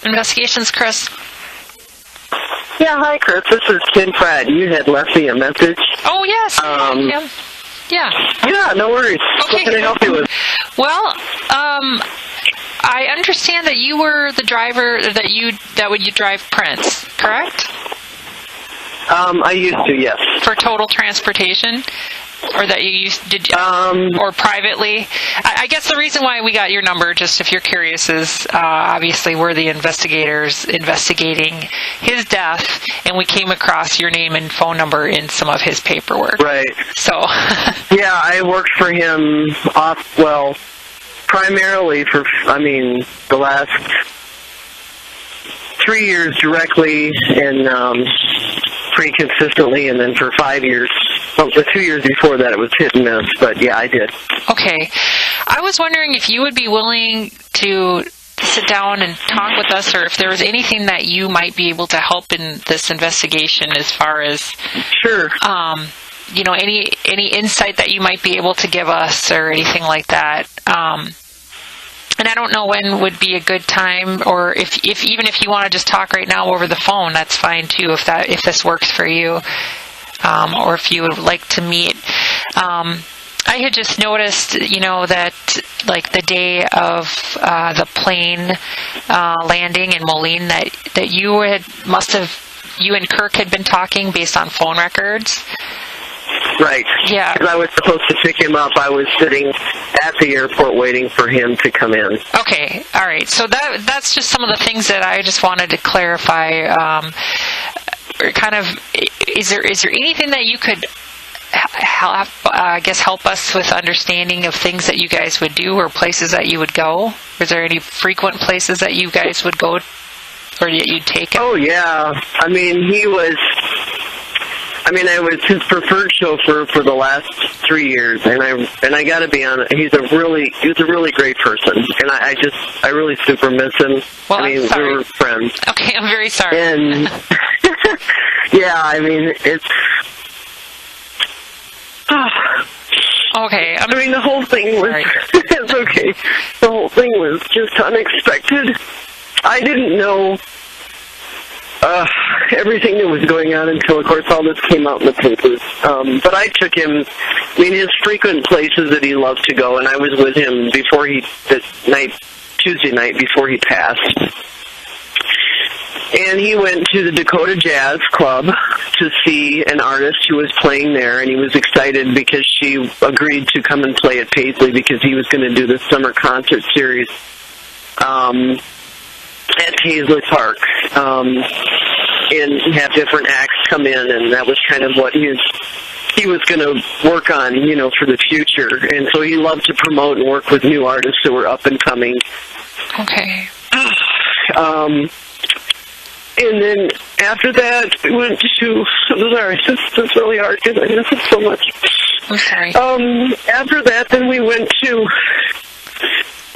Investigations, Chris. Yeah, hi, Chris. This is Kim Pratt. You had left me a message. Oh, yes. Yeah. Yeah, no worries. Okay. What can I help you with? Well, I understand that you were the driver that would drive Prince, correct? I used to, yes. For total transportation? Or that you did, or privately? I guess the reason why we got your number, just if you're curious, is obviously we're the investigators investigating his death, and we came across your name and phone number in some of his paperwork. Right. So. Yeah, I worked for him primarily for, the last 3 years directly and pretty consistently, and then for 5 years. Well, the 2 years before that, it was hit and miss, but yeah, I did. Okay. I was wondering if you would be willing to sit down and talk with us, or if there was anything that you might be able to help in this investigation as far as... Sure. Any insight that you might be able to give us or anything like that. And I don't know when would be a good time, or if even if you want to just talk right now over the phone, that's fine too, if this works for you. Or if you would like to meet. I had just noticed, that like the day of the plane landing in Moline, that you and Kirk had been talking based on phone records. Right. Yeah. Because I was supposed to pick him up. I was sitting at the airport waiting for him to come in. Okay. All right. So that's just some of the things that I just wanted to clarify. Is there anything that you could help us with understanding of things that you guys would do or places that you would go? Is there any frequent places that you guys would go or that you'd take him? Oh, yeah. I was his preferred chauffeur for the last 3 years, and I got to be honest, he was a really great person, and I really super miss him. Well, I'm sorry. We were friends. Okay, I'm very sorry. And yeah, it's. Okay. The whole thing was. It's okay. The whole thing was just unexpected. I didn't know everything that was going on until, of course, all this came out in the papers. But I took him, his frequent places that he loved to go, and I was with him Tuesday night before he passed. And he went to the Dakota Jazz Club to see an artist who was playing there, and he was excited because she agreed to come and play at Paisley because he was going to do the summer concert series at Paisley Park and have different acts come in, and that was kind of what he was going to work on, for the future. And so he loved to promote and work with new artists who were up and coming. Okay. And then after that, we went to... Sorry, this is really hard because I miss it so much. I'm sorry. After that, then we went to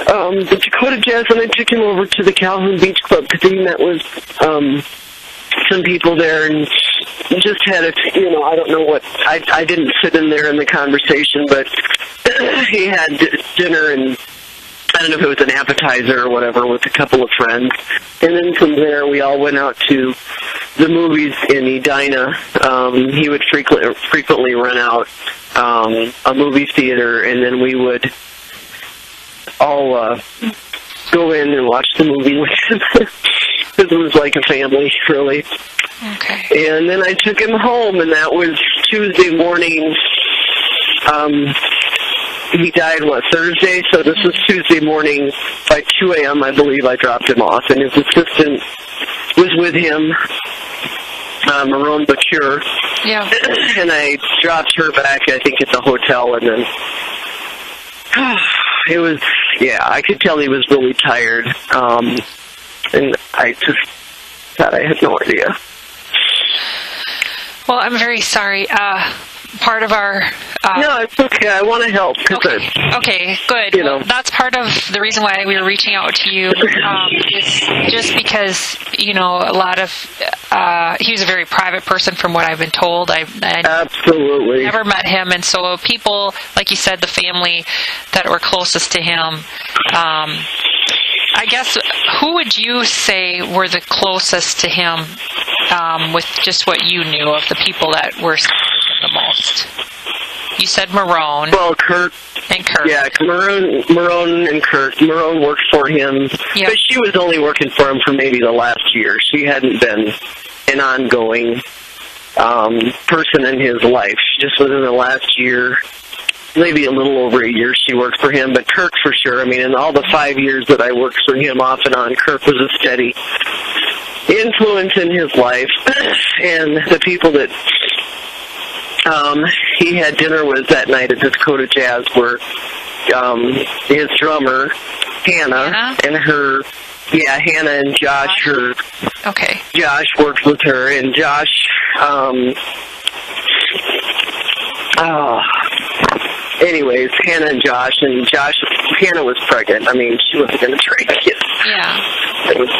the Dakota Jazz, and I took him over to the Calhoun Beach Club because he met with some people there and just had I don't know what... I didn't sit in there in the conversation, but he had dinner and... I don't know if it was an appetizer or whatever with a couple of friends. And then from there, we all went out to the movies in Edina. He would frequently rent out a movie theater, and then we would all go in and watch the movie with him. Because it was like a family, really. Okay. And then I took him home, and that was Tuesday morning. He died, Thursday? So this was Tuesday morning. By 2 a.m., I believe, I dropped him off. And his assistant was with him, Marone Bacure. Yeah. And I dropped her back, I think, at the hotel. And then it was, I could tell he was really tired. And I just thought I had no idea. Well, I'm very sorry. Part of our... no, it's okay. I want to help. Okay, good. Well, that's part of the reason why we were reaching out to you. Is just because, a lot of... he was a very private person from what I've been told. I Absolutely. never met him, and so people, like you said, the family that were closest to him... I guess, who would you say were the closest to him with just what you knew of the people that were the most? You said Marone. Well, Kurt. And Kurt. Yeah, Marone and Kurt. Marone worked for him, yep. But she was only working for him for maybe the last year. She hadn't been an ongoing person in his life. Just within the last year, maybe a little over a year, she worked for him. But Kirk, for sure. I mean, in all the 5 years that I worked for him off and on, Kirk was a steady influence in his life. And the people that he had dinner with that night at Dakota Jazz were his drummer, Hannah, and her, Hannah and Josh, Okay. Josh worked with her, and Josh, anyways, Hannah and Josh, Hannah was pregnant. I mean, she wasn't going to drink it. Yeah. It was...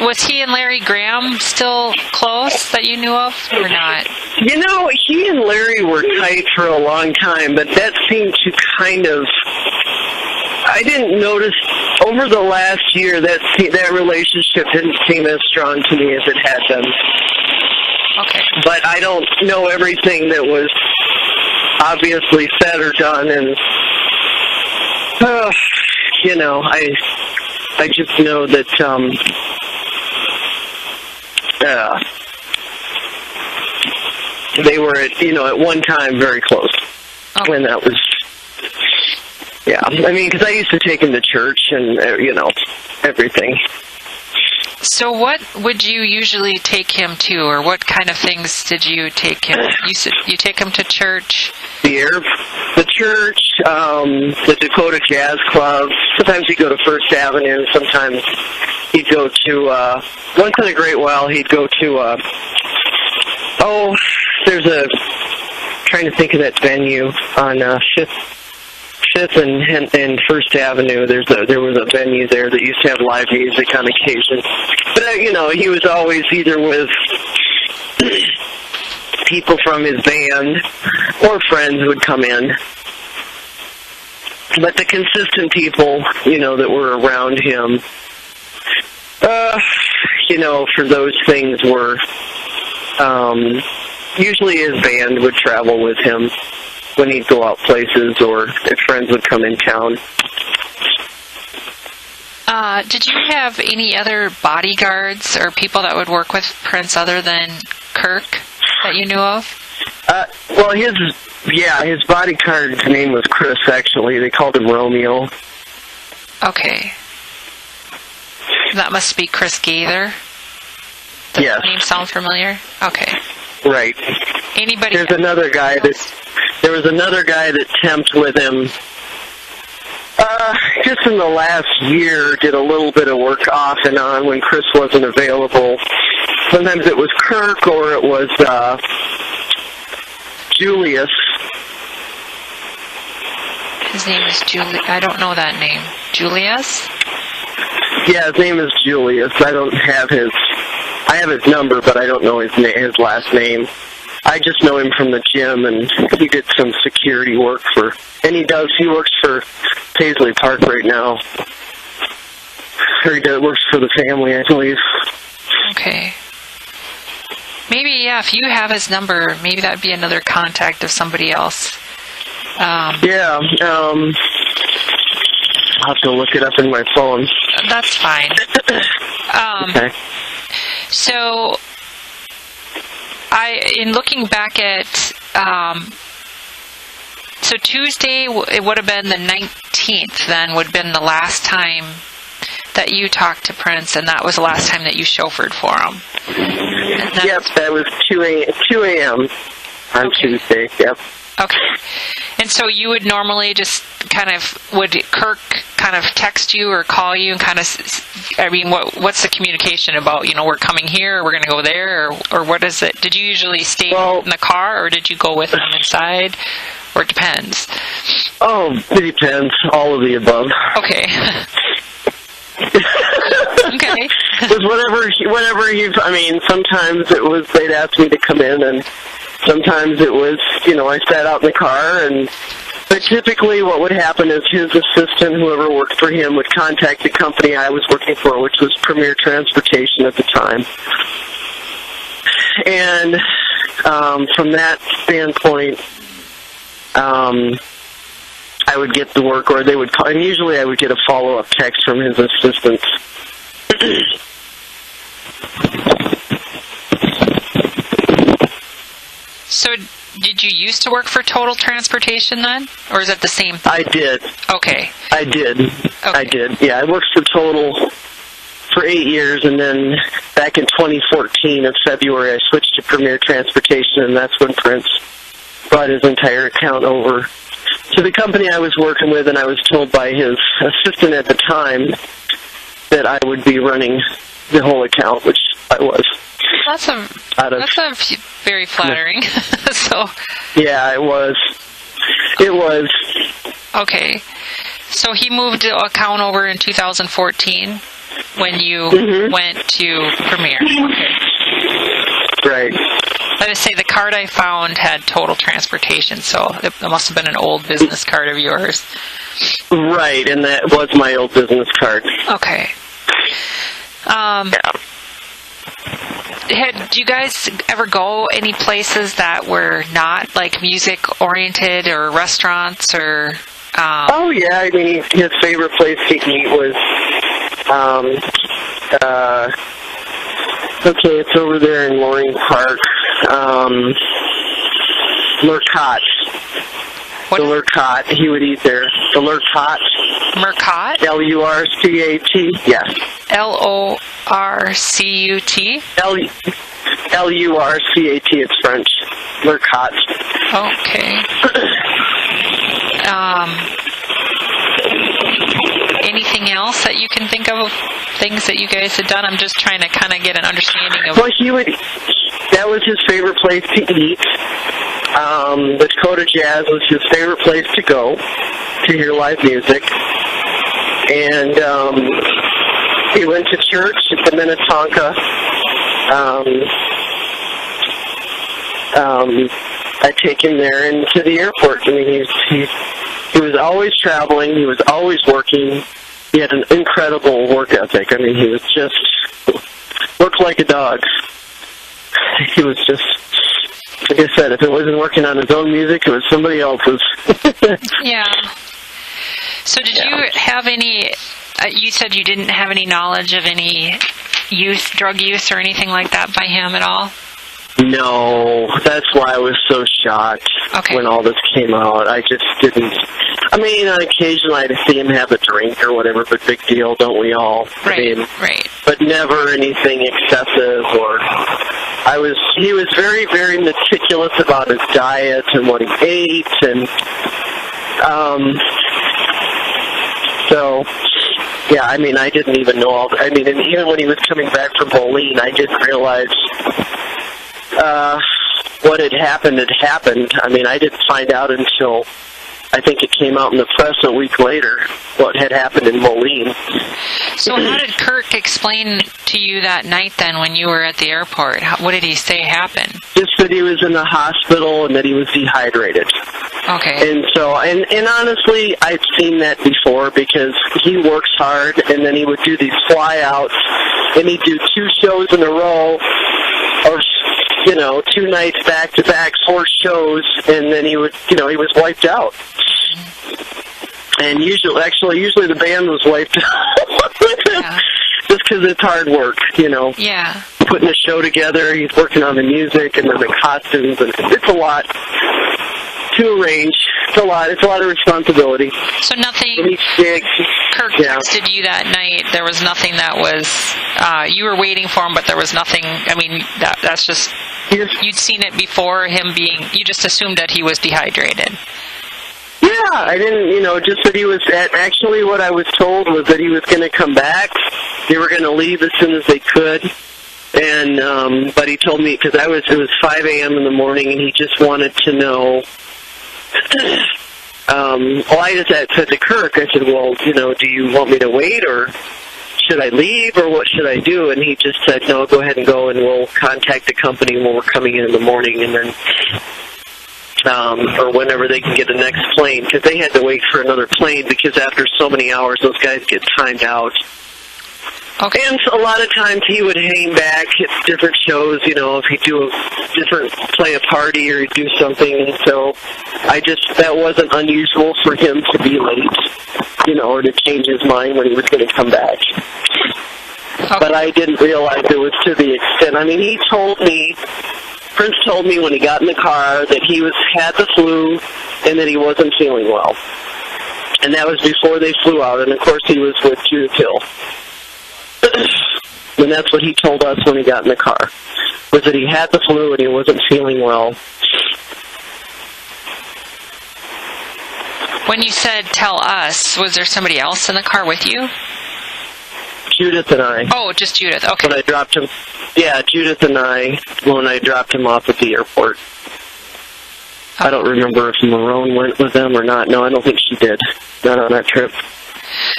was he and Larry Graham still close that you knew of, or not? You know, he and Larry were tight for a long time, but that seemed to kind of... I didn't notice over the last year that relationship didn't seem as strong to me as it had been. Okay. But I don't know everything that was obviously said or done, and I just know that they were at one time very close. Okay. When that was, I mean, because I used to take him to church and everything. So what would you usually take him to, or what kind of things did you take him? You take him to church? The church, the Dakota Jazz Club. Sometimes he'd go to First Avenue. Sometimes he'd go to, once in a great while, he'd go to, trying to think of that venue on Fifth and First Avenue. There was a venue there that used to have live music on occasion. But he was always either with people from his band or friends would come in. But the consistent people, that were around him, for those things were usually his band would travel with him when he'd go out places, or if friends would come in town. Did you have any other bodyguards or people that would work with Prince other than Kirk that you knew of? Well, his bodyguard's name was Chris, actually. They called him Romeo. Okay. That must be Chris Gaither? Does yes. that name sound familiar? Okay. Right. Anybody? There was another guy that temped with him. Just in the last year, did a little bit of work off and on when Chris wasn't available. Sometimes it was Kirk, or it was Julius. His name is Julius. I don't know that name. Julius? Yeah, his name is Julius. I have his number, but I don't know his last name. I just know him from the gym, and he did some security work he works for Paisley Park right now. Or he works for the family, I believe. Okay. Maybe, if you have his number, maybe that would be another contact of somebody else. I'll have to look it up in my phone. That's fine. Okay. So, in looking back at, so Tuesday, it would have been the 19th, then would have been the last time that you talked to Prince, and that was the last time that you chauffeured for him. Yep, that was 2 a.m. on Tuesday, yep. Okay. And so you would normally just would Kirk kind of text you or call you and what's the communication about, we're coming here, or we're going to go there, or what is it? Did you usually stay in the car, or did you go with him inside, or it depends? Oh, it depends. All of the above. Okay. Okay. It was whatever sometimes it was they'd ask me to come in, and sometimes it was, I sat out in the car and But typically what would happen is his assistant, whoever worked for him, would contact the company I was working for, which was Premier Transportation at the time. And from that standpoint, I would get the work, or they would call, and usually I would get a follow-up text from his assistants. So did you used to work for Total Transportation then? Or is it the same thing? I did. Okay. I did. Okay. I did. Yeah, I worked for Total for 8 years, and then back in 2014 of February, I switched to Premier Transportation, and that's when Prince brought his entire account over to the company I was working with, and I was told by his assistant at the time that I would be running the whole account, which I was. That's very flattering. So. Yeah, it was. It was. Okay. So he moved the account over in 2014 when you went to Premier. Okay. Right. Let us say the card I found had Total Transportation, so it must have been an old business card of yours. Right, and that was my old business card. Okay. Yeah. Did you guys ever go any places that were not like music oriented or restaurants or? Oh yeah, I mean his favorite place to eat was, okay, it's over there in Loring Park, Lurcott. What? The Lurcott, he would eat there. The Lurcott. Murcott? Lurcat, yes. Lorcut? Lurcat, it's French. Lurcott. Okay. Anything else that you can think of things that you guys had done? I'm just trying to kind of get an understanding of... Well, that was his favorite place to eat. The Dakota Jazz was his favorite place to go to hear live music. And he went to church at the Minnetonka. I take him there and to the airport. I mean, he was always traveling. He was always working. He had an incredible work ethic. I mean, he was just worked like a dog. He was just, like I said, if it wasn't working on his own music, it was somebody else's. Yeah. So did you have any, you said you didn't have any knowledge of any drug use or anything like that by him at all? No, that's why I was so shocked when all this came out. I just didn't. I mean, on occasion I'd see him have a drink or whatever, but big deal, don't we all? Right, right. But never anything excessive or... He was very, very meticulous about his diet and what he ate, and so, yeah, I mean, I didn't even know all... I mean, and even when he was coming back from Moline, I didn't realize what had happened. I mean, I didn't find out until I think it came out in the press a week later what had happened in Moline. So how did Kirk explain to you that night then when you were at the airport? What did he say happened? Just that he was in the hospital and that he was dehydrated. Okay. And so, and honestly, I've seen that before because he works hard and then he would do these flyouts and he'd do 2 shows in a row or 2 nights back to back, 4 shows, and then he would, he was wiped out. And usually the band was wiped out. Yeah. Just because it's hard work, Yeah. Putting a show together, he's working on the music and then the costumes, and it's a lot to arrange. It's a lot of responsibility. So nothing... Kirk texted you that night. There was nothing that was... you were waiting for him, but there was nothing... I mean, that's just... You'd seen it before, him being... You just assumed that he was dehydrated. Yeah, I didn't, just that he was... Actually, what I was told was that he was going to come back. They were going to leave as soon as they could. And, but he told me, because it was 5 a.m. in the morning, and he just wanted to know... I just said to Kirk, I said, well, do you want me to wait, or should I leave, or what should I do? And he just said, no, go ahead and go, and we'll contact the company when we're coming in the morning. And then or whenever they can get the next plane, because they had to wait for another plane because after so many hours, those guys get timed out. Okay. And a lot of times he would hang back at different shows, if he'd play a party or he'd do something. And so that wasn't unusual for him to be late, or to change his mind when he was going to come back. Okay. But I didn't realize it was to the extent. I mean, Prince told me when he got in the car that he had the flu and that he wasn't feeling well. And that was before they flew out. And, of course, he was with Judith Hill. And that's what he told us when he got in the car, was that he had the flu and he wasn't feeling well. When you said tell us, was there somebody else in the car with you? Judith and I. Oh, just Judith. Okay. When I dropped him. Yeah, Judith and I, when I dropped him off at the airport. I don't remember if Marone went with them or not. No, I don't think she did. Not on that trip.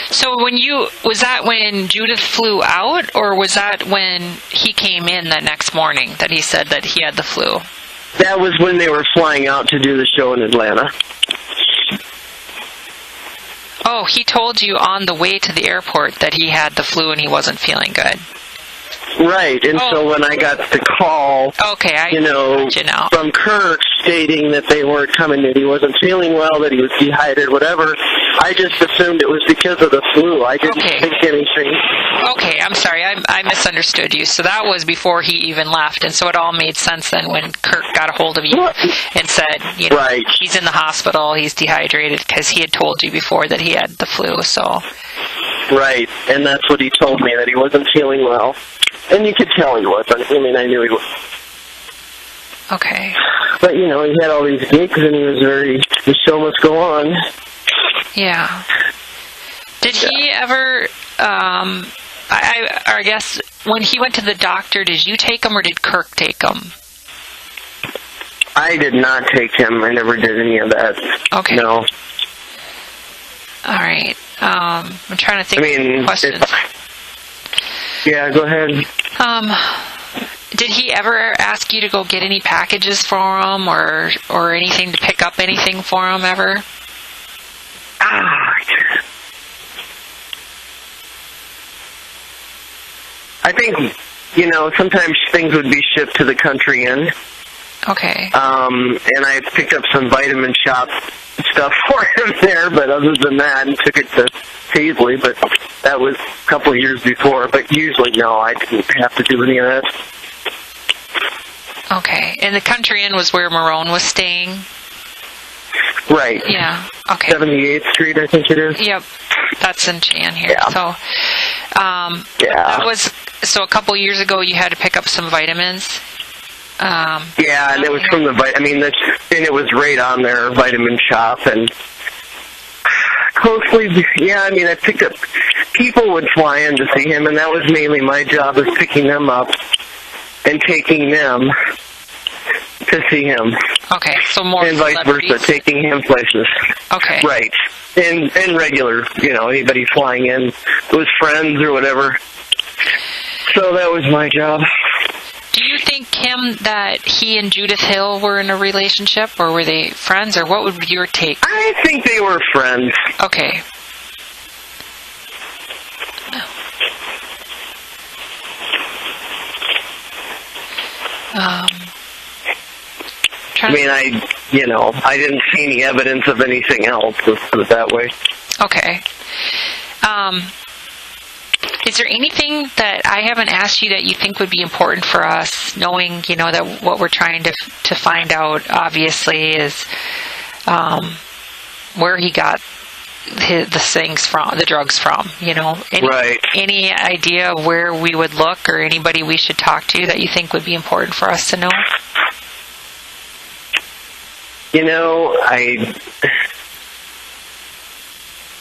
So was that when Judith flew out, or was that when he came in that next morning that he said that he had the flu? That was when they were flying out to do the show in Atlanta. Oh, he told you on the way to the airport that he had the flu and he wasn't feeling good. Right, and so when I got the call, from Kirk stating that they weren't coming, that he wasn't feeling well, that he was dehydrated, whatever, I just assumed it was because of the flu. I didn't think anything. Okay, I'm sorry, I misunderstood you. So that was before he even left, and so it all made sense then when Kirk got a hold of you and said, he's in the hospital, he's dehydrated, because he had told you before that he had the flu, so... Right, and that's what he told me, that he wasn't feeling well. And you could tell he wasn't. I mean, I knew he was. Okay. But, he had all these gigs, and the show must go on. Yeah. Did he ever, I guess, when he went to the doctor, did you take him or did Kirk take him? I did not take him. I never did any of that. Okay. No. All right. I'm trying to think of questions. Yeah, go ahead. Did he ever ask you to go get any packages for him or anything, to pick up anything for him ever? I think, sometimes things would be shipped to the country inn. Okay. And I picked up some vitamin shop stuff for him there, but other than that, and took it to Paisley, but that was a couple of years before. But usually, no, I didn't have to do any of that. Okay. And the country inn was where Marone was staying? Right. Yeah. Okay. 78th Street, I think it is. Yep. That's in Chan here. Yeah. So, that was, so a couple years ago you had to pick up some vitamins? Yeah, and it was from and it was right on their vitamin shop, and closely, I picked up, people would fly in to see him, and that was mainly my job, was picking them up and taking them to see him. Okay, so more and vice versa, taking him places. Okay. Right. And regular, anybody flying in with friends or whatever. So that was my job. Do you think, Kim, that he and Judith Hill were in a relationship, or were they friends, or what would be your take? I think they were friends. Okay. I didn't see any evidence of anything else, let's put it that way. Okay. Is there anything that I haven't asked you that you think would be important for us, knowing, that what we're trying to find out, obviously, is where he got the drugs from, Right. Any idea where we would look or anybody we should talk to that you think would be important for us to know?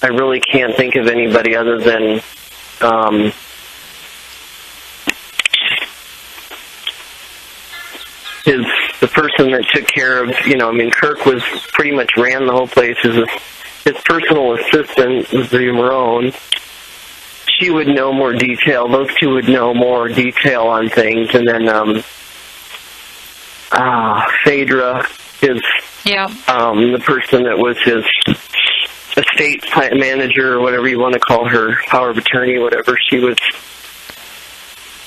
I really can't think of anybody other than the person that took care of, Kirk was pretty much ran the whole place. His personal assistant was the Marone. She would know more detail. Those two would know more detail on things. And then Phaedra, his, Yeah. the person that was his estate plant manager, or whatever you want to call her, power of attorney, whatever, she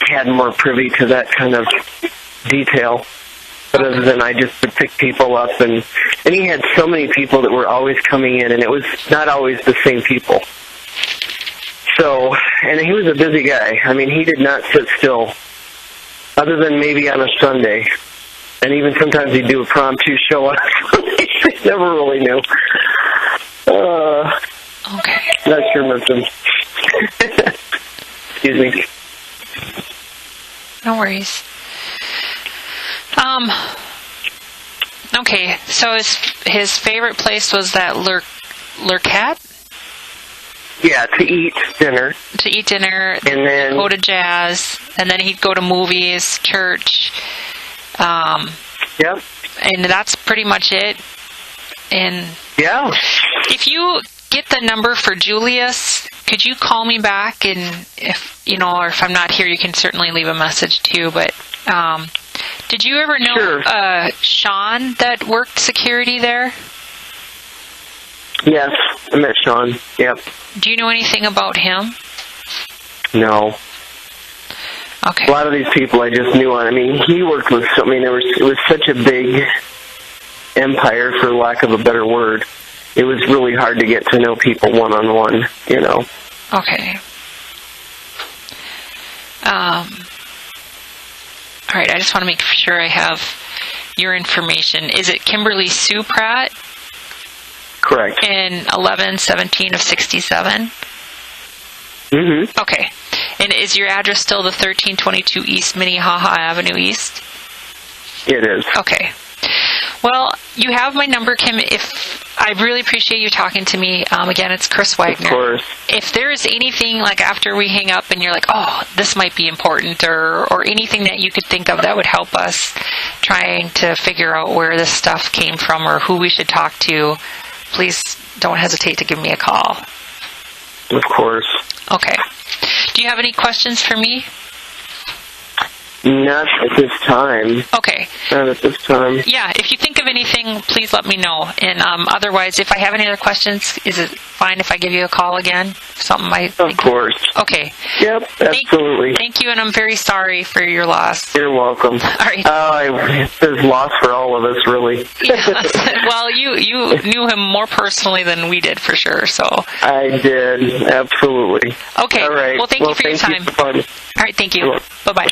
had more privy to that kind of detail. But other than I just would pick people up, and he had so many people that were always coming in, and it was not always the same people. So, and he was a busy guy. I mean, he did not sit still, other than maybe on a Sunday. And even sometimes he'd do a impromptu show on Sunday. Never really knew. Okay. Not sure nothing. Excuse me. No worries. Okay, so his favorite place was that Lurkat? Yeah, to eat dinner. To eat dinner, and then go to jazz, and then he'd go to movies, church. Yep. And that's pretty much it. And yeah. If you get the number for Julius, could you call me back? And if or if I'm not here, you can certainly leave a message too. But did you ever know Sure. Sean that worked security there? Yes, I met Sean. Yep. Do you know anything about him? No. Okay. A lot of these people I just knew on. I mean, he worked with. I mean, it was such a big empire, for lack of a better word. It was really hard to get to know people one-on-one. Okay. All right. I just want to make sure I have your information. Is it Kimberly Sue Pratt? Correct. In 1117 of 67? Mm-hmm. Okay. And is your address still the 1322 East Minnehaha Avenue East? It is. Okay. Well, you have my number, Kim. I really appreciate you talking to me. Again, it's Chris Wagner. Of course. If there is anything, like after we hang up and you're like, oh, this might be important, or anything that you could think of that would help us trying to figure out where this stuff came from or who we should talk to, please don't hesitate to give me a call. Of course. Okay. Do you have any questions for me? Not at this time. Okay. Not at this time. Yeah, if you think of anything, please let me know. And otherwise, if I have any other questions, is it fine if I give you a call again? Something Of course. Okay. Yep, absolutely. Thank you, and I'm very sorry for your loss. You're welcome. All right. There's loss for all of us, really. Yeah. Well, you knew him more personally than we did, for sure. So. I did, absolutely. Okay. All right. Well, thank you for your time. You for fun. All right, thank you. Bye-bye.